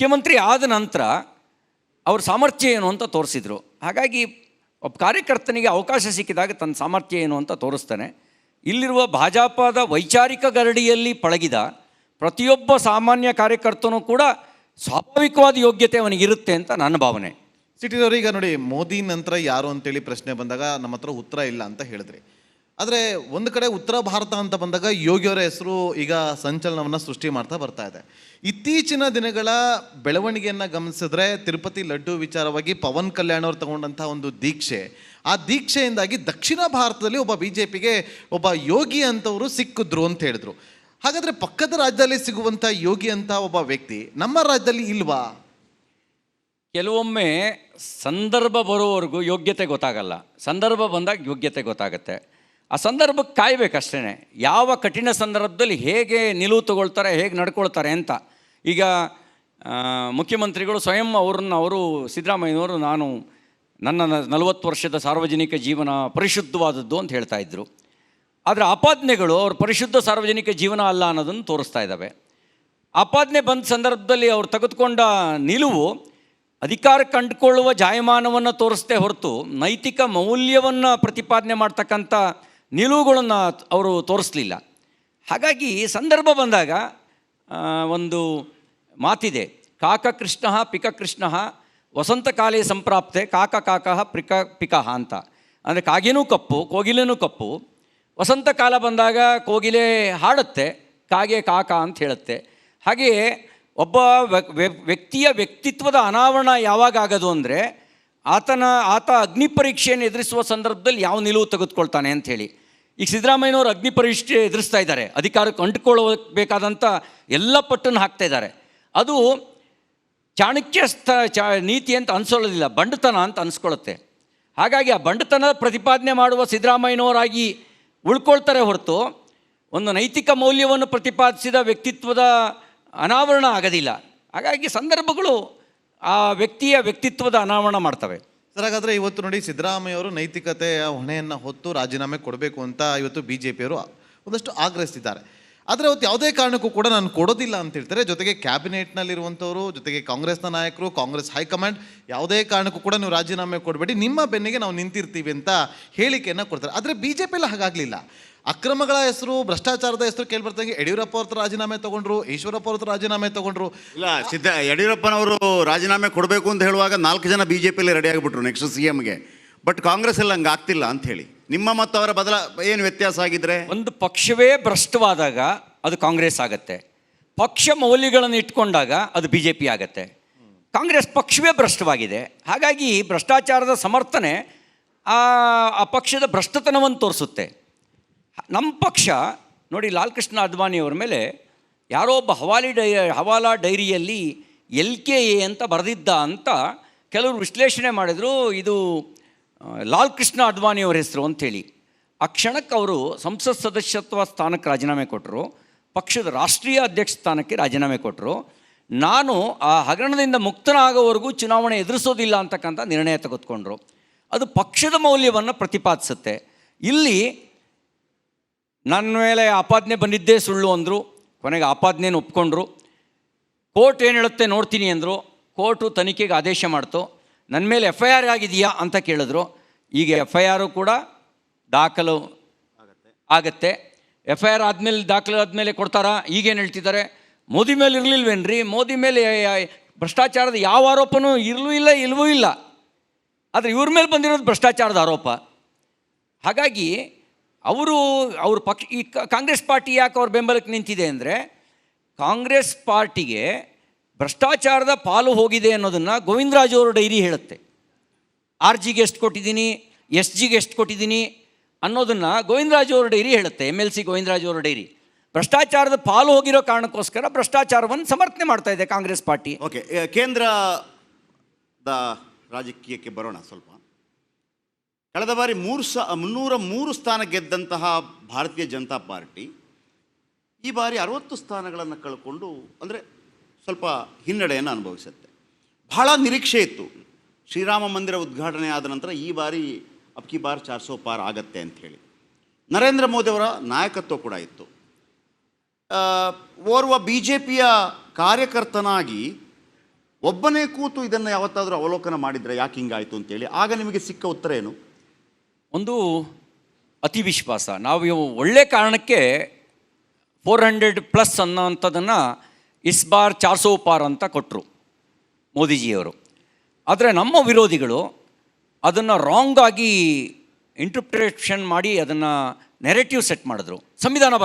ಮುಖ್ಯಮಂತ್ರಿ ಆದ ನಂತರ ಅವ್ರ ಸಾಮರ್ಥ್ಯ ಏನು ಅಂತ ತೋರಿಸಿದರು. ಹಾಗಾಗಿ ಒಬ್ಬ ಕಾರ್ಯಕರ್ತನಿಗೆ ಅವಕಾಶ ಸಿಕ್ಕಿದಾಗ ತನ್ನ ಸಾಮರ್ಥ್ಯ ಏನು ಅಂತ ತೋರಿಸ್ತಾನೆ. ಇಲ್ಲಿರುವ ಭಾಜಪದ ವೈಚಾರಿಕ ಗರಡಿಯಲ್ಲಿ ಪಳಗಿದ ಪ್ರತಿಯೊಬ್ಬ ಸಾಮಾನ್ಯ ಕಾರ್ಯಕರ್ತನೂ ಕೂಡ ಸ್ವಾಭಾವಿಕವಾದ ಯೋಗ್ಯತೆ ಅವನಿಗಿರುತ್ತೆ ಅಂತ ನನ್ನ ಭಾವನೆ. ಸಿಟಿದವರು ಈಗ ನೋಡಿ, ಮೋದಿ ನಂತರ ಯಾರು ಅಂತೇಳಿ ಪ್ರಶ್ನೆ ಬಂದಾಗ ನಮ್ಮ ಹತ್ರ ಉತ್ತರ ಇಲ್ಲ ಅಂತ ಹೇಳಿದ್ರಿ. ಆದರೆ ಒಂದು ಕಡೆ ಉತ್ತರ ಭಾರತ ಅಂತ ಬಂದಾಗ ಯೋಗಿಯವರ ಹೆಸರು ಈಗ ಸಂಚಲನವನ್ನು ಸೃಷ್ಟಿ ಮಾಡ್ತಾ ಬರ್ತಾ ಇದೆ. ಇತ್ತೀಚಿನ ದಿನಗಳ ಬೆಳವಣಿಗೆಯನ್ನು ಗಮನಿಸಿದ್ರೆ ತಿರುಪತಿ ಲಡ್ಡು ವಿಚಾರವಾಗಿ ಪವನ್ ಕಲ್ಯಾಣ್ ಅವರು ತಗೊಂಡಂಥ ಒಂದು ದೀಕ್ಷೆ, ಆ ದೀಕ್ಷೆಯಿಂದಾಗಿ ದಕ್ಷಿಣ ಭಾರತದಲ್ಲಿ ಒಬ್ಬ BJPಗೆ ಒಬ್ಬ ಯೋಗಿ ಅಂತವರು ಸಿಕ್ಕಿದ್ರು ಅಂತ ಹೇಳಿದ್ರು. ಹಾಗಾದರೆ ಪಕ್ಕದ ರಾಜ್ಯದಲ್ಲಿ ಸಿಗುವಂಥ ಯೋಗಿ ಅಂತ ಒಬ್ಬ ವ್ಯಕ್ತಿ ನಮ್ಮ ರಾಜ್ಯದಲ್ಲಿ ಇಲ್ವಾ? ಕೆಲವೊಮ್ಮೆ ಸಂದರ್ಭ ಬರೋವರೆಗೂ ಯೋಗ್ಯತೆ ಗೊತ್ತಾಗಲ್ಲ, ಸಂದರ್ಭ ಬಂದಾಗ ಯೋಗ್ಯತೆ ಗೊತ್ತಾಗುತ್ತೆ. ಆ ಸಂದರ್ಭಕ್ಕೆ ಕಾಯಬೇಕಷ್ಟೇ. ಯಾವ ಕಠಿಣ ಸಂದರ್ಭದಲ್ಲಿ ಹೇಗೆ ನಿಲುವು ತಗೊಳ್ತಾರೆ, ಹೇಗೆ ನಡ್ಕೊಳ್ತಾರೆ ಅಂತ. ಈಗ ಮುಖ್ಯಮಂತ್ರಿಗಳು ಸ್ವಯಂ ಅವರು ಸಿದ್ದರಾಮಯ್ಯನವರು ನನ್ನ 40 ವರ್ಷದ ಸಾರ್ವಜನಿಕ ಜೀವನ ಪರಿಶುದ್ಧವಾದದ್ದು ಅಂತ ಹೇಳ್ತಾ ಇದ್ದರು. ಆದರೆ ಆಪಾದನೆಗಳು ಅವ್ರ ಪರಿಶುದ್ಧ ಸಾರ್ವಜನಿಕ ಜೀವನ ಅಲ್ಲ ಅನ್ನೋದನ್ನು ತೋರಿಸ್ತಾ ಇದ್ದಾವೆ. ಆಪಾದನೆ ಬಂದ ಸಂದರ್ಭದಲ್ಲಿ ಅವ್ರು ತೆಗೆದುಕೊಂಡ ನಿಲುವು ಅಧಿಕಾರ ಕಂಡುಕೊಳ್ಳುವ ಜಾಯಮಾನವನ್ನು ತೋರಿಸ್ತೇ ಹೊರತು ನೈತಿಕ ಮೌಲ್ಯವನ್ನು ಪ್ರತಿಪಾದನೆ ಮಾಡ್ತಕ್ಕಂಥ ನಿಲುವುಗಳನ್ನು ಅವರು ತೋರಿಸಲಿಲ್ಲ. ಹಾಗಾಗಿ ಸಂದರ್ಭ ಬಂದಾಗ ಒಂದು ಮಾತಿದೆ, ಕಾಕ ಕೃಷ್ಣ ಪಿಕ ಕೃಷ್ಣ ವಸಂತಕಾಲೇ ಸಂಪ್ರಾಪ್ತೆ ಕಾಕ ಕಾಕಃ ಪಿಕಃ ಅಂತ. ಅಂದರೆ ಕಾಗೆನೂ ಕಪ್ಪು ಕೋಗಿಲೆನೂ ಕಪ್ಪು. ವಸಂತ ಕಾಲ ಬಂದಾಗ ಕೋಗಿಲೆ ಹಾಡುತ್ತೆ, ಕಾಗೆ ಕಾಕ ಅಂತ ಹೇಳುತ್ತೆ. ಹಾಗೆಯೇ ಒಬ್ಬ ವ್ಯಕ್ತಿಯ ವ್ಯಕ್ತಿತ್ವದ ಅನಾವರಣ ಯಾವಾಗ ಆಗೋದು ಅಂದರೆ ಆತ ಅಗ್ನಿ ಪರೀಕ್ಷೆಯನ್ನು ಎದುರಿಸುವ ಸಂದರ್ಭದಲ್ಲಿ ಯಾವ ನಿಲುವು ತೆಗೆದುಕೊಳ್ತಾನೆ ಅಂಥೇಳಿ. ಈಗ ಸಿದ್ದರಾಮಯ್ಯನವರು ಅಗ್ನಿ ಪರೀಕ್ಷೆ ಎದುರಿಸ್ತಾ ಇದ್ದಾರೆ, ಅಧಿಕಾರಕ್ಕೆ ಅಂಟುಕೊಳ್ಳಬೇಕಾದಂಥ ಎಲ್ಲ ಪಟ್ಟನ್ನು ಹಾಕ್ತಾ ಇದ್ದಾರೆ. ಅದು ನೀತಿ ಅಂತ ಅನಿಸೋದಿಲ್ಲ, ಬಂಡತನ ಅಂತ ಅನಿಸ್ಕೊಳ್ಳುತ್ತೆ. ಹಾಗಾಗಿ ಆ ಬಂಡತನ ಪ್ರತಿಪಾದನೆ ಮಾಡುವ ಸಿದ್ದರಾಮಯ್ಯನವರಾಗಿ ಉಳ್ಕೊಳ್ತಾರೆ ಹೊರತು ಒಂದು ನೈತಿಕ ಮೌಲ್ಯವನ್ನು ಪ್ರತಿಪಾದಿಸಿದ ವ್ಯಕ್ತಿತ್ವದ ಅನಾವರಣ ಆಗೋದಿಲ್ಲ. ಹಾಗಾಗಿ ಸಂದರ್ಭಗಳು ಆ ವ್ಯಕ್ತಿಯ ವ್ಯಕ್ತಿತ್ವದ ಅನಾವರಣ ಮಾಡ್ತವೆ. ಸರ್, ಹಾಗಾದರೆ ಇವತ್ತು ನೋಡಿ, ಸಿದ್ದರಾಮಯ್ಯವರು ನೈತಿಕತೆಯ ಹೊಣೆಯನ್ನು ಹೊತ್ತು ರಾಜೀನಾಮೆ ಕೊಡಬೇಕು ಅಂತ ಇವತ್ತು BJPಯವರು ಒಂದಷ್ಟು ಆಗ್ರಹಿಸ್ತಿದ್ದಾರೆ. ಆದರೆ ಅವತ್ತು ಯಾವುದೇ ಕಾರಣಕ್ಕೂ ಕೂಡ ನಾನು ಕೊಡೋದಿಲ್ಲ ಅಂತ ಹೇಳ್ತಾರೆ. ಜೊತೆಗೆ ಕ್ಯಾಬಿನೆಟ್ನಲ್ಲಿರುವಂಥವರು, ಜೊತೆಗೆ ಕಾಂಗ್ರೆಸ್ನ ನಾಯಕರು, ಕಾಂಗ್ರೆಸ್ ಹೈಕಮಾಂಡ್ ಯಾವುದೇ ಕಾರಣಕ್ಕೂ ಕೂಡ ನೀವು ರಾಜೀನಾಮೆ ಕೊಡಬೇಡಿ, ನಿಮ್ಮ ಬೆನ್ನಿಗೆ ನಾವು ನಿಂತಿರ್ತೀವಿ ಅಂತ ಹೇಳಿಕೆಯನ್ನು ಕೊಡ್ತಾರೆ. ಆದರೆ BJPಯಲ್ಲಿ ಹಾಗಾಗಲಿಲ್ಲ. ಅಕ್ರಮಗಳ ಹೆಸರು, ಭ್ರಷ್ಟಾಚಾರದ ಹೆಸರು ಕೇಳಿಬರ್ತಾಗೆ ಯಡಿಯೂರಪ್ಪ ಅವ್ರ ರಾಜೀನಾಮೆ ತೊಗೊಂಡ್ರು, ಈಶ್ವರಪ್ಪ ಅವ್ರ ರಾಜೀನಾಮೆ ತೊಗೊಂಡ್ರು. ಇಲ್ಲ, ಯಡಿಯೂರಪ್ಪನವರು ರಾಜೀನಾಮೆ ಕೊಡಬೇಕು ಅಂತ ಹೇಳುವಾಗ 4 ಜನ BJPಯಲ್ಲಿ ರೆಡಿ ಆಗಿಬಿಟ್ರು ನೆಕ್ಸ್ಟ್ CMಗೆ. ಬಟ್ ಕಾಂಗ್ರೆಸ್ ಎಲ್ಲ ಹಂಗೆ ಆಗ್ತಿಲ್ಲ ಅಂತ ಹೇಳಿ ನಿಮ್ಮ ಮತ್ತು ಅವರ ಏನು ವ್ಯತ್ಯಾಸ ಆಗಿದ್ರೆ? ಒಂದು ಪಕ್ಷವೇ ಭ್ರಷ್ಟವಾದಾಗ ಅದು ಕಾಂಗ್ರೆಸ್ ಆಗುತ್ತೆ, ಪಕ್ಷ ಮೌಲ್ಯಗಳನ್ನು ಇಟ್ಕೊಂಡಾಗ ಅದು BJP ಆಗುತ್ತೆ. ಕಾಂಗ್ರೆಸ್ ಪಕ್ಷವೇ ಭ್ರಷ್ಟವಾಗಿದೆ. ಹಾಗಾಗಿ ಭ್ರಷ್ಟಾಚಾರದ ಸಮರ್ಥನೆ ಆ ಪಕ್ಷದ ಭ್ರಷ್ಟತನವನ್ನು ತೋರಿಸುತ್ತೆ. ನಮ್ಮ ಪಕ್ಷ ನೋಡಿ, ಲಾಲ್ ಕೃಷ್ಣ ಅದ್ವಾನಿಯವ್ರ ಮೇಲೆ ಯಾರೋ ಒಬ್ಬ ಹವಾಲಾ ಡೈರಿಯಲ್ಲಿ LKA ಅಂತ ಬರೆದಿದ್ದ ಅಂತ ಕೆಲವರು ವಿಶ್ಲೇಷಣೆ ಮಾಡಿದರು. ಇದು ಲಾಲ್ ಕೃಷ್ಣ ಅದ್ವಾನಿಯವ್ರ ಹೆಸರು ಅಂಥೇಳಿ. ಆ ಕ್ಷಣಕ್ಕೆ ಅವರು ಸಂಸತ್ ಸದಸ್ಯತ್ವ ಸ್ಥಾನಕ್ಕೆ ರಾಜೀನಾಮೆ ಕೊಟ್ಟರು, ಪಕ್ಷದ ರಾಷ್ಟ್ರೀಯ ಅಧ್ಯಕ್ಷ ಸ್ಥಾನಕ್ಕೆ ರಾಜೀನಾಮೆ ಕೊಟ್ಟರು. ನಾನು ಆ ಹಗರಣದಿಂದ ಮುಕ್ತನಾಗೋವರೆಗೂ ಚುನಾವಣೆ ಎದುರಿಸೋದಿಲ್ಲ ಅಂತಕ್ಕಂಥ ನಿರ್ಣಯ ತೆಗೆದುಕೊಂಡ್ರು. ಅದು ಪಕ್ಷದ ಮೌಲ್ಯವನ್ನು ಪ್ರತಿಪಾದಿಸುತ್ತೆ. ಇಲ್ಲಿ ನನ್ನ ಮೇಲೆ ಆಪಾದನೆ ಬಂದಿದ್ದೇ ಸುಳ್ಳು ಅಂದರು, ಕೊನೆಗೆ ಆಪಾದನೆಯನ್ನು ಒಪ್ಕೊಂಡ್ರು. ಕೋರ್ಟ್ ಏನು ಹೇಳುತ್ತೆ ನೋಡ್ತೀನಿ ಅಂದರು. ಕೋರ್ಟು ತನಿಖೆಗೆ ಆದೇಶ ಮಾಡ್ತು. ನನ್ನ ಮೇಲೆ FIR ಆಗಿದೆಯಾ ಅಂತ ಕೇಳಿದ್ರು. ಈಗ FIR ಕೂಡ ದಾಖಲು ಆಗತ್ತೆ. FIR ಆದಮೇಲೆ ದಾಖಲು ಆದಮೇಲೆ ಕೊಡ್ತಾರಾ? ಈಗೇನು ಹೇಳ್ತಿದ್ದಾರೆ, ಮೋದಿ ಮೇಲೆ ಇರಲಿಲ್ವೇನ್ರಿ, ಮೋದಿ ಮೇಲೆ ಭ್ರಷ್ಟಾಚಾರದ ಯಾವ ಆರೋಪನೂ ಇಲ್ಲವೂ ಇಲ್ಲ. ಆದರೆ ಇವ್ರ ಮೇಲೆ ಬಂದಿರೋದು ಭ್ರಷ್ಟಾಚಾರದ ಆರೋಪ. ಹಾಗಾಗಿ ಅವ್ರ ಪಕ್ಷ ಈ ಕಾಂಗ್ರೆಸ್ ಪಾರ್ಟಿ ಯಾಕೆ ಅವ್ರ ಬೆಂಬಲಕ್ಕೆ ನಿಂತಿದೆ ಅಂದರೆ, ಕಾಂಗ್ರೆಸ್ ಪಾರ್ಟಿಗೆ ಭ್ರಷ್ಟಾಚಾರದ ಪಾಲು ಹೋಗಿದೆ ಅನ್ನೋದನ್ನು ಗೋವಿಂದರಾಜು ಅವರ ಡೈರಿ ಹೇಳುತ್ತೆ. RGಗೆ ಎಷ್ಟು ಕೊಟ್ಟಿದ್ದೀನಿ, SGಗೆ ಎಷ್ಟು ಕೊಟ್ಟಿದ್ದೀನಿ ಅನ್ನೋದನ್ನು ಗೋವಿಂದರಾಜು ಅವರ ಡೈರಿ ಹೇಳುತ್ತೆ. MLC ಗೋವಿಂದರಾಜು ಅವರ ಡೈರಿ. ಭ್ರಷ್ಟಾಚಾರದ ಪಾಲು ಹೋಗಿರೋ ಕಾರಣಕ್ಕೋಸ್ಕರ ಭ್ರಷ್ಟಾಚಾರವನ್ನು ಸಮರ್ಥನೆ ಮಾಡ್ತಾ ಇದೆ ಕಾಂಗ್ರೆಸ್ ಪಾರ್ಟಿ. ಓಕೆ, ಕೇಂದ್ರದ ರಾಜಕೀಯಕ್ಕೆ ಬರೋಣ ಸ್ವಲ್ಪ. ಕಳೆದ ಬಾರಿ 303 ಸ್ಥಾನ ಗೆದ್ದಂತಹ ಭಾರತೀಯ ಜನತಾ ಪಾರ್ಟಿ ಈ ಬಾರಿ 60 ಸ್ಥಾನಗಳನ್ನು ಕಳ್ಕೊಂಡು ಅಂದರೆ ಸ್ವಲ್ಪ ಹಿನ್ನಡೆಯನ್ನು ಅನುಭವಿಸುತ್ತೆ. ಬಹಳ ನಿರೀಕ್ಷೆ ಇತ್ತು, ಶ್ರೀರಾಮ ಮಂದಿರ ಉದ್ಘಾಟನೆ ಆದ ನಂತರ ಈ ಬಾರಿ ಅಬ್ಕಿ ಬಾರ್ 400 ಪಾರ್ ಆಗತ್ತೆ ಅಂಥೇಳಿ. ನರೇಂದ್ರ ಮೋದಿಯವರ ನಾಯಕತ್ವ ಕೂಡ ಇತ್ತು. ಓರ್ವ BJPಯ ಕಾರ್ಯಕರ್ತನಾಗಿ ಒಬ್ಬನೇ ಕೂತು ಇದನ್ನು ಯಾವತ್ತಾದರೂ ಅವಲೋಕನ ಮಾಡಿದರೆ ಯಾಕೆ ಹಿಂಗಾಯಿತು ಅಂತೇಳಿ ಆಗ ನಿಮಗೆ ಸಿಕ್ಕ ಉತ್ತರ ಏನು? ಒಂದು ಅತಿ ವಿಶ್ವಾಸ. ನಾವು ಒಳ್ಳೆ ಕಾರಣಕ್ಕೆ 400+ ಅನ್ನೋವಂಥದ್ದನ್ನು ಇಸ್ ಬಾರ್ 400 ಪಾರ್ ಅಂತ ಕೊಟ್ಟರು ಮೋದಿಜಿಯವರು. ಆದರೆ ನಮ್ಮ ವಿರೋಧಿಗಳು ಅದನ್ನು ರಾಂಗಾಗಿ ಇಂಟರ್ಪ್ರಿಟೇಷನ್ ಮಾಡಿ ಅದನ್ನು ನೆರೆಟಿವ್ ಸೆಟ್ ಮಾಡಿದ್ರು. ಸಂವಿಧಾನ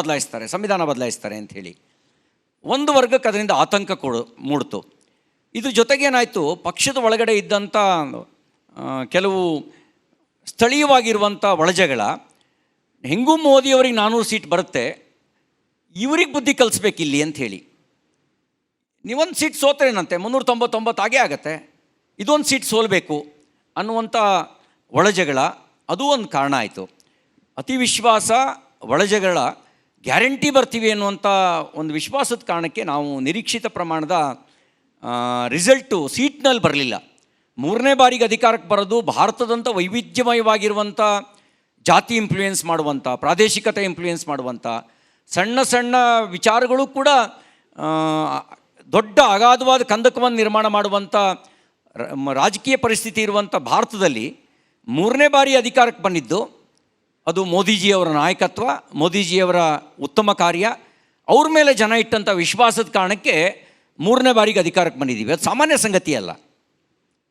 ಬದಲಾಯಿಸ್ತಾರೆ ಅಂಥೇಳಿ ಒಂದು ವರ್ಗಕ್ಕೆ ಅದರಿಂದ ಆತಂಕ ಮೂಡ್ತು. ಇದು ಜೊತೆಗೇನಾಯಿತು, ಪಕ್ಷದ ಒಳಗಡೆ ಇದ್ದಂಥ ಕೆಲವು ಸ್ಥಳೀಯವಾಗಿರುವಂಥ ಒಳಜಗಳ, ಹೆಂಗೂ ಮೋದಿಯವರಿಗೆ 400 ಸೀಟ್ ಬರುತ್ತೆ, ಇವ್ರಿಗೆ ಬುದ್ಧಿ ಕಲಿಸ್ಬೇಕಿಲ್ಲಿ ಅಂಥೇಳಿ. ನೀವೊಂದು ಸೀಟ್ ಸೋತ್ರೇನಂತೆ 399 ಆಗೇ ಆಗತ್ತೆ, ಇದೊಂದು ಸೀಟ್ ಸೋಲಬೇಕು ಅನ್ನುವಂಥ ಒಳಜಗಳ, ಅದು ಒಂದು ಕಾರಣ ಆಯಿತು. ಅತಿ ವಿಶ್ವಾಸ, ಒಳಜಗಳ, ಗ್ಯಾರಂಟಿ ಬರ್ತೀವಿ ಅನ್ನುವಂಥ ಒಂದು ವಿಶ್ವಾಸದ ಕಾರಣಕ್ಕೆ ನಾವು ನಿರೀಕ್ಷಿತ ಪ್ರಮಾಣದ ರಿಸಲ್ಟು ಸೀಟ್ನಲ್ಲಿ ಬರಲಿಲ್ಲ. 3ನೇ ಬಾರಿಗೆ ಅಧಿಕಾರಕ್ಕೆ ಬರೋದು ಭಾರತದಂಥ ವೈವಿಧ್ಯಮಯವಾಗಿರುವಂಥ, ಜಾತಿ ಇಂಪ್ಲೂಯೆನ್ಸ್ ಮಾಡುವಂಥ, ಪ್ರಾದೇಶಿಕತೆ ಇಂಪ್ಲೂಯೆನ್ಸ್ ಮಾಡುವಂಥ, ಸಣ್ಣ ಸಣ್ಣ ವಿಚಾರಗಳು ಕೂಡ ದೊಡ್ಡ ಅಗಾಧವಾದ ಕಂದಕವನ್ನು ನಿರ್ಮಾಣ ಮಾಡುವಂಥ ರಾಜಕೀಯ ಪರಿಸ್ಥಿತಿ ಇರುವಂಥ ಭಾರತದಲ್ಲಿ 3ನೇ ಬಾರಿ ಅಧಿಕಾರಕ್ಕೆ ಬಂದಿದ್ದು ಅದು ಮೋದಿಜಿಯವರ ನಾಯಕತ್ವ, ಮೋದಿಜಿಯವರ ಉತ್ತಮ ಕಾರ್ಯ, ಅವ್ರ ಮೇಲೆ ಜನ ಇಟ್ಟಂಥ ವಿಶ್ವಾಸದ ಕಾರಣಕ್ಕೆ 3ನೇ ಬಾರಿಗೆ ಅಧಿಕಾರಕ್ಕೆ ಬಂದಿದ್ದೀವಿ. ಅದು ಸಾಮಾನ್ಯ ಸಂಗತಿ ಅಲ್ಲ.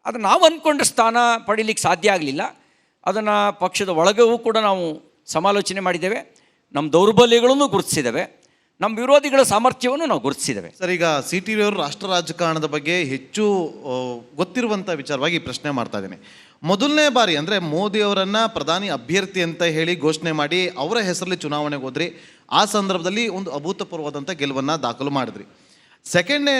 ಅದು ನಾವು ಅಂದ್ಕೊಂಡ ಸ್ಥಾನ ಪಡೀಲಿಕ್ಕೆ ಸಾಧ್ಯ ಆಗಲಿಲ್ಲ. ಅದನ್ನು ಪಕ್ಷದ ಒಳಗೂ ಕೂಡ ನಾವು ಸಮಾಲೋಚನೆ ಮಾಡಿದ್ದೇವೆ, ನಮ್ಮ ದೌರ್ಬಲ್ಯಗಳನ್ನು ಗುರುತಿಸಿದ್ದೇವೆ, ನಮ್ಮ ವಿರೋಧಿಗಳ ಸಾಮರ್ಥ್ಯವನ್ನು ನಾವು ಗುರುತಿಸಿದ್ದೇವೆ. ಸರ್, ಈಗ CTV ಅವರು ರಾಷ್ಟ್ರ ರಾಜಕಾರಣದ ಬಗ್ಗೆ ಹೆಚ್ಚು ಗೊತ್ತಿರುವಂಥ ವಿಚಾರವಾಗಿ ಪ್ರಶ್ನೆ ಮಾಡ್ತಾ ಇದ್ದೀನಿ. ಮೊದಲನೇ ಬಾರಿ ಅಂದರೆ ಮೋದಿಯವರನ್ನು ಪ್ರಧಾನಿ ಅಭ್ಯರ್ಥಿ ಅಂತ ಹೇಳಿ ಘೋಷಣೆ ಮಾಡಿ ಅವರ ಹೆಸರಲ್ಲಿ ಚುನಾವಣೆಗೆ ಹೋದ್ರಿ. ಆ ಸಂದರ್ಭದಲ್ಲಿ ಒಂದು ಅಭೂತಪೂರ್ವವಾದಂಥ ಗೆಲುವನ್ನು ದಾಖಲು ಮಾಡಿದ್ರಿ. ಸೆಕೆಂಡ್ನೇ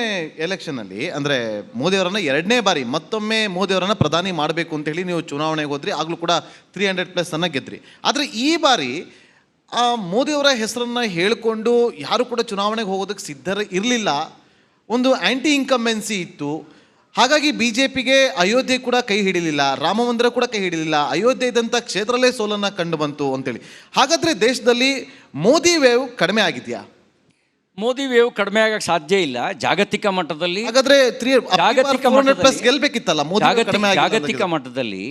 ಎಲೆಕ್ಷನಲ್ಲಿ ಅಂದರೆ ಮೋದಿಯವರನ್ನು 2ನೇ ಬಾರಿ ಮತ್ತೊಮ್ಮೆ ಮೋದಿಯವರನ್ನು ಪ್ರಧಾನಿ ಮಾಡಬೇಕು ಅಂತೇಳಿ ನೀವು ಚುನಾವಣೆಗೆ ಹೋದ್ರಿ. ಆಗಲೂ ಕೂಡ 300+ ಗೆದ್ರಿ. ಆದರೆ ಈ ಬಾರಿ ಆ ಮೋದಿಯವರ ಹೆಸರನ್ನು ಹೇಳಿಕೊಂಡು ಯಾರು ಕೂಡ ಚುನಾವಣೆಗೆ ಹೋಗೋದಕ್ಕೆ ಸಿದ್ಧರ ಇರಲಿಲ್ಲ. ಒಂದು ಆ್ಯಂಟಿ ಇನ್ಕಂಬೆನ್ಸಿ ಇತ್ತು. ಹಾಗಾಗಿ BJPಗೆ ಅಯೋಧ್ಯೆ ಕೂಡ ಕೈ ಹಿಡಿಲಿಲ್ಲ, ರಾಮ ಮಂದಿರ ಕೂಡ ಕೈ ಹಿಡಿಲಿಲ್ಲ, ಅಯೋಧ್ಯೆ ಇದ್ದಂಥ ಕ್ಷೇತ್ರಲ್ಲೇ ಸೋಲನ್ನು ಕಂಡು ಬಂತು ಅಂತೇಳಿ. ಹಾಗಾದರೆ ದೇಶದಲ್ಲಿ ಮೋದಿ ವೇವ್ ಕಡಿಮೆ ಆಗಿದೆಯಾ? ಮೋದಿ ವೇವ್ ಕಡಿಮೆ ಆಗಕ್ಕೆ ಸಾಧ್ಯ ಇಲ್ಲ. ಜಾಗತಿಕ ಮಟ್ಟದಲ್ಲಿ ಹಾಗಾದ್ರೆ ಗೆಲ್ಬೇಕಿತ್ತಲ್ಲ. ಜಾಗತಿಕ ಮಟ್ಟದಲ್ಲಿ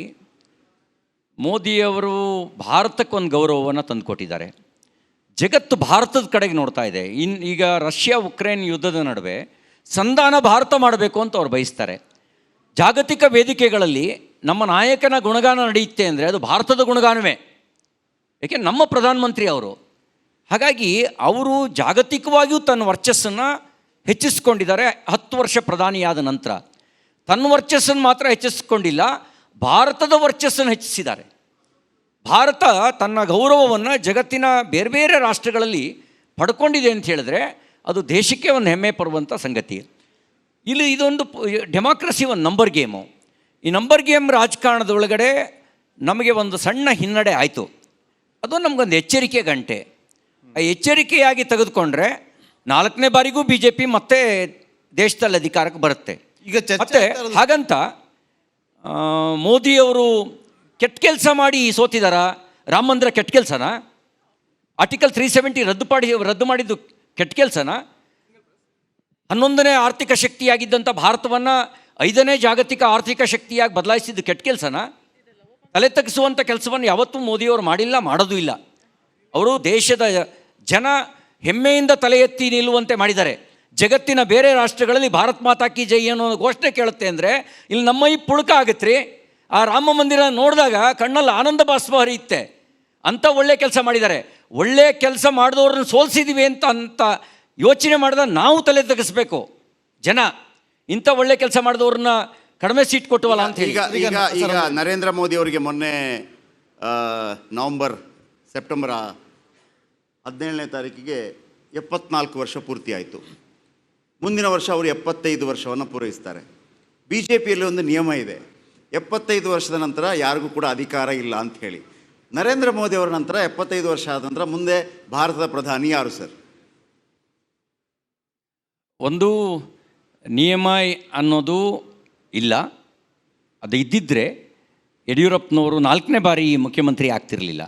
ಮೋದಿಯವರು ಭಾರತಕ್ಕೊಂದು ಗೌರವವನ್ನು ತಂದುಕೊಟ್ಟಿದ್ದಾರೆ. ಜಗತ್ತು ಭಾರತದ ಕಡೆಗೆ ನೋಡ್ತಾ ಇದೆ. ಈಗ ರಷ್ಯಾ ಉಕ್ರೇನ್ ಯುದ್ಧದ ನಡುವೆ ಸಂಧಾನ ಭಾರತ ಮಾಡಬೇಕು ಅಂತ ಅವ್ರು ಬಯಸ್ತಾರೆ. ಜಾಗತಿಕ ವೇದಿಕೆಗಳಲ್ಲಿ ನಮ್ಮ ನಾಯಕನ ಗುಣಗಾನ ನಡೆಯುತ್ತೆ ಅಂದರೆ ಅದು ಭಾರತದ ಗುಣಗಾನವೇ. ಏಕೆ, ನಮ್ಮ ಪ್ರಧಾನಮಂತ್ರಿ ಅವರು. ಹಾಗಾಗಿ ಅವರು ಜಾಗತಿಕವಾಗಿಯೂ ತನ್ನ ವರ್ಚಸ್ಸನ್ನು ಹೆಚ್ಚಿಸ್ಕೊಂಡಿದ್ದಾರೆ. 10 ವರ್ಷ ಪ್ರಧಾನಿಯಾದ ನಂತರ ತನ್ನ ವರ್ಚಸ್ಸನ್ನು ಮಾತ್ರ ಹೆಚ್ಚಿಸ್ಕೊಂಡಿಲ್ಲ, ಭಾರತದ ವರ್ಚಸ್ಸನ್ನು ಹೆಚ್ಚಿಸಿದ್ದಾರೆ. ಭಾರತ ತನ್ನ ಗೌರವವನ್ನು ಜಗತ್ತಿನ ಬೇರೆ ಬೇರೆ ರಾಷ್ಟ್ರಗಳಲ್ಲಿ ಪಡ್ಕೊಂಡಿದೆ ಅಂತ ಹೇಳಿದ್ರೆ ಅದು ದೇಶಕ್ಕೆ ಒಂದು ಹೆಮ್ಮೆ ಪಡುವಂಥ ಸಂಗತಿ. ಇಲ್ಲಿ ಇದೊಂದು ಡೆಮಾಕ್ರಸಿ ಒಂದು ನಂಬರ್ ಗೇಮು. ಈ ನಂಬರ್ ಗೇಮ್ ರಾಜಕಾರಣದೊಳಗಡೆ ನಮಗೆ ಒಂದು ಸಣ್ಣ ಹಿನ್ನಡೆ ಆಯಿತು. ಅದು ನಮಗೊಂದು ಎಚ್ಚರಿಕೆ ಗಂಟೆ. ಆ ಎಚ್ಚರಿಕೆಯಾಗಿ ತೆಗೆದುಕೊಂಡ್ರೆ 4ನೇ ಬಾರಿಗೂ BJP ಮತ್ತೆ ದೇಶದಲ್ಲಿ ಅಧಿಕಾರಕ್ಕೆ ಬರುತ್ತೆ. ಈಗ ಮತ್ತೆ ಹಾಗಂತ ಮೋದಿಯವರು ಕೆಟ್ಟ ಕೆಲಸ ಮಾಡಿ ಸೋತಿದಾರ? ರಾಮ ಮಂದಿರ ಕೆಟ್ಟ ಕೆಲಸನಾ? ಆರ್ಟಿಕಲ್ 370 ರದ್ದು ಮಾಡಿದ್ದು ಕೆಟ್ಟ ಕೆಲಸನಾ? 11ನೇ ಆರ್ಥಿಕ ಶಕ್ತಿಯಾಗಿದ್ದಂಥ ಭಾರತವನ್ನು 5ನೇ ಜಾಗತಿಕ ಆರ್ಥಿಕ ಶಕ್ತಿಯಾಗಿ ಬದಲಾಯಿಸಿದ್ದು ಕೆಟ್ಟ ಕೆಲಸನಾ? ತಲೆ ತಗ್ಗಿಸುವಂಥ ಕೆಲಸವನ್ನು ಯಾವತ್ತೂ ಮೋದಿಯವರು ಮಾಡಿಲ್ಲ, ಮಾಡೋದು ಇಲ್ಲ. ಅವರು ದೇಶದ ಜನ ಹೆಮ್ಮೆಯಿಂದ ತಲೆ ಎತ್ತಿ ನಿಲ್ಲುವಂತೆ ಮಾಡಿದ್ದಾರೆ. ಜಗತ್ತಿನ ಬೇರೆ ರಾಷ್ಟ್ರಗಳಲ್ಲಿ ಭಾರತ್ ಮಾತಾ ಕಿ ಜೈ ಅನ್ನೋ ಘೋಷಣೆ ಕೇಳುತ್ತೆ ಅಂದರೆ ಇಲ್ಲಿ ನಮ್ಮ ಈ ಪುಳಕ ಆಗುತ್ತೆ ರೀ. ಆ ರಾಮ ಮಂದಿರ ನೋಡಿದಾಗ ಕಣ್ಣಲ್ಲಿ ಆನಂದ ಬಾಷ್ಪ ಹರಿಯುತ್ತೆ. ಅಂಥ ಒಳ್ಳೆ ಕೆಲಸ ಮಾಡಿದ್ದಾರೆ. ಒಳ್ಳೆ ಕೆಲಸ ಮಾಡಿದವ್ರನ್ನ ಸೋಲಿಸಿದ್ದೀವಿ ಅಂತ ಯೋಚನೆ ಮಾಡಿದಾಗ ನಾವು ತಲೆ ತಗ್ಗಿಸ್ಬೇಕು. ಜನ ಇಂಥ ಒಳ್ಳೆ ಕೆಲಸ ಮಾಡಿದವ್ರನ್ನ ಕಡಿಮೆ ಸೀಟ್ ಕೊಟ್ಟವಲ್ಲ ಅಂತ ಹೇಳಿ. ಈಗ ನರೇಂದ್ರ ಮೋದಿ ಅವರಿಗೆ ಮೊನ್ನೆ ಸೆಪ್ಟೆಂಬರ್ 17ನೇ ತಾರೀಕಿಗೆ 74 ವರ್ಷ ಪೂರ್ತಿ ಆಯಿತು. ಮುಂದಿನ ವರ್ಷ ಅವರು 75 ವರ್ಷವನ್ನು ಪೂರೈಸ್ತಾರೆ. BJPಯಲ್ಲಿ ಒಂದು ನಿಯಮ ಇದೆ, 75 ವರ್ಷದ ನಂತರ ಯಾರಿಗೂ ಕೂಡ ಅಧಿಕಾರ ಇಲ್ಲ ಅಂತ ಹೇಳಿ. ನರೇಂದ್ರ ಮೋದಿ ಅವರ ನಂತರ 75 ವರ್ಷ ಆದ ನಂತರ ಮುಂದೆ ಭಾರತದ ಪ್ರಧಾನಿ ಯಾರು ಸರ್? ಒಂದು ನಿಯಮ ಅನ್ನೋದು ಇಲ್ಲ. ಅದು ಇದ್ದಿದ್ದರೆ ಯಡಿಯೂರಪ್ಪನವರು 4ನೇ ಬಾರಿ ಮುಖ್ಯಮಂತ್ರಿ ಆಗ್ತಿರಲಿಲ್ಲ.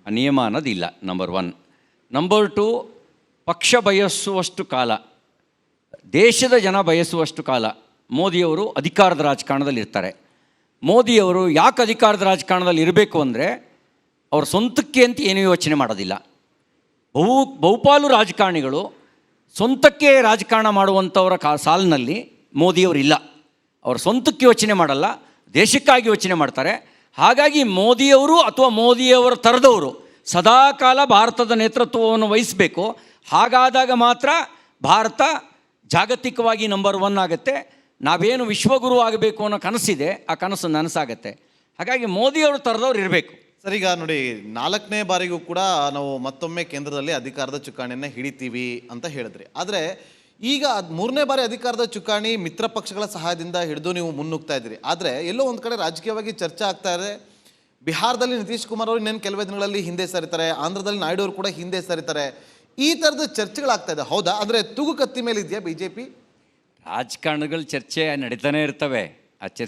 ಆ ನಿಯಮ ಅನ್ನೋದು ಇಲ್ಲ, ನಂಬರ್ 1. ನಂಬರ್ 2, ಪಕ್ಷ ಬಯಸುವಷ್ಟು ಕಾಲ, ದೇಶದ ಜನ ಬಯಸುವಷ್ಟು ಕಾಲ ಮೋದಿಯವರು ಅಧಿಕಾರದ ರಾಜಕಾರಣದಲ್ಲಿ ಇರ್ತಾರೆ. ಮೋದಿಯವರು ಯಾಕೆ ಅಧಿಕಾರದ ರಾಜಕಾರಣದಲ್ಲಿ ಇರಬೇಕು ಅಂದರೆ ಅವ್ರ ಸ್ವಂತಕ್ಕೆ ಅಂತ ಏನೂ ಯೋಚನೆ ಮಾಡೋದಿಲ್ಲ. ಬಹುಪಾಲು ರಾಜಕಾರಣಿಗಳು ಸ್ವಂತಕ್ಕೆ ರಾಜಕಾರಣ ಮಾಡುವಂಥವರ ಸಾಲಿನಲ್ಲಿ ಮೋದಿಯವರಿಲ್ಲ. ಅವರು ಸ್ವಂತಕ್ಕೆ ಯೋಚನೆ ಮಾಡಲ್ಲ, ದೇಶಕ್ಕಾಗಿ ಯೋಚನೆ ಮಾಡ್ತಾರೆ. ಹಾಗಾಗಿ ಮೋದಿಯವರು ಅಥವಾ ಮೋದಿಯವರ ಥರದವರು ಸದಾಕಾಲ ಭಾರತದ ನೇತೃತ್ವವನ್ನು ವಹಿಸಬೇಕು. ಹಾಗಾದಾಗ ಮಾತ್ರ ಭಾರತ ಜಾಗತಿಕವಾಗಿ ನಂಬರ್ 1 ಆಗುತ್ತೆ. ನಾವೇನು ವಿಶ್ವಗುರು ಆಗಬೇಕು ಅನ್ನೋ ಕನಸಿದೆ, ಆ ಕನಸು ನನಸಾಗತ್ತೆ. ಹಾಗಾಗಿ ಮೋದಿಯವ್ರ ಥರದವ್ರು ಇರಬೇಕು. ಸರ್, ಈಗ ನೋಡಿ 4ನೇ ಬಾರಿಗೂ ಕೂಡ ನಾವು ಮತ್ತೊಮ್ಮೆ ಕೇಂದ್ರದಲ್ಲಿ ಅಧಿಕಾರದ ಚುಕ್ಕಾಣಿಯನ್ನು ಹಿಡಿತೀವಿ ಅಂತ ಹೇಳಿದ್ರಿ. ಆದರೆ ಈಗ 3ನೇ ಬಾರಿ ಅಧಿಕಾರದ ಚುಕ್ಕಾಣಿ ಮಿತ್ರ ಪಕ್ಷಗಳ ಸಹಾಯದಿಂದ ಹಿಡಿದು ನೀವು ಮುನ್ನುಗ್ತಾ ಇದ್ದೀರಿ. ಆದರೆ ಎಲ್ಲೋ ಒಂದು ಕಡೆ ರಾಜಕೀಯವಾಗಿ ಚರ್ಚೆ ಆಗ್ತಾ ಇದೆ. ಬಿಹಾರದಲ್ಲಿ ನಿತೀಶ್ ಕುಮಾರ್ ಅವರು ಇನ್ನೇನು ಕೆಲವೇ ದಿನಗಳಲ್ಲಿ ಹಿಂದೆ ಸರಿತಾರೆ, ಆಂಧ್ರದಲ್ಲಿ ನಾಯ್ಡು ಅವರು ಕೂಡ ಹಿಂದೆ ಸರಿತಾರೆ. ಈ ಥರದ ಚರ್ಚೆಗಳಾಗ್ತಾ ಇದೆ, ಹೌದಾ? ಅಂದರೆ ತೂಗು ಕತ್ತಿ ಮೇಲೆ ಇದೆಯಾ BJP? ರಾಜಕಾರಣಗಳು ಚರ್ಚೆ ನಡೀತಾನೆ ಇರ್ತವೆ. ಆ ಚರ್ಚೆ